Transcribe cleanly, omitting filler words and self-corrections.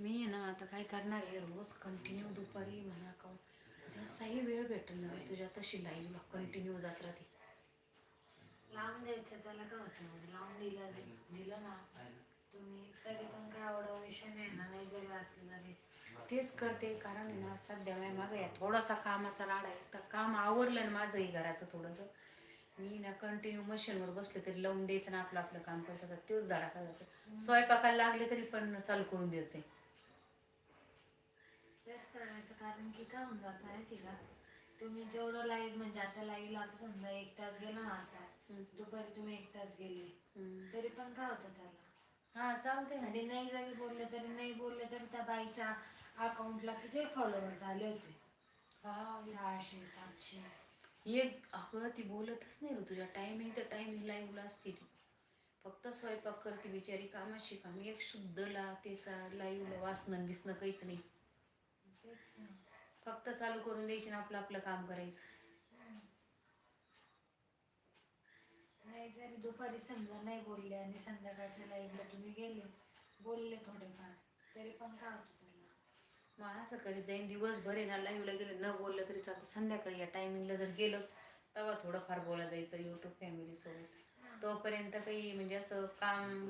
मी आहे ना आता काय करणार आहे, रोज कंटिन्यू दुपारी म्हणा का जसाही वेळ भेटेल ना तुझ्या तशी लाईव्हला कंटिन्यू जात राहते. लावून द्यायचं त्याला काय होतं, लावून दिलं ना तुम्ही तरी पण काय आवडा विषय नाही ना, नाही जरी वाचलं तरी. तेच करते कारण आहे ना सध्या मागं या थोडासा कामाचा राडा आहे. तर काम आवरलं ना माझंही घराचं थोडंसं, मी ना कंटिन्यू मशीनवर बसले तरी लावून द्यायचं ना आपलं आपलं काम कसं तर तेच धडाका जातं. स्वयंपाकाला लागले तरी पण चालू करून द्यायचंय. तेच करायचं, कारण की काय होऊन जातं आहे तिला, तुम्ही जेवढं लाईव्ह म्हणजे आता लाईव्हला आता समजा 1 तास गेला ना, आता दुपारी तुम्ही 1 तास गेले तरी पण काय होतं त्याला. हा चालते ना. आणि नाही जरी बोलले तरी नाही बोलले तरी त्या बाईच्या अकाउंटला किती फॉलोअर्स आले होते, हा 600-700. एक अगं ती बोलतच नाही रे तुझ्या टायमिंग तर टायमिंग लाईव्हला असते ती. फक्त स्वयंपाक करते बिचारी, कामाशी काम एक शुद्ध ते लाईव्हला वाचणं बिसणं काहीच नाही. तेच ना. फक्त चालू करून द्यायची ना आपलं आपलं काम करायचं. नाही जरी दुपारी समजा नाही बोलले आणि संध्याकाळच्या लाईव्हला तुम्ही गेले बोलले थोडेफार तरी पण काय होतं त्याला. मग असं कधी जाईन दिवसभर आहे ना लाईव्हला गेलं न बोललं तरी चालतं, संध्याकाळी या टायमिंगला जर गेलं तेव्हा थोडंफार बोला जायचं यूट्यूब फॅमिलीसोबत. तोपर्यंत काही म्हणजे असं काम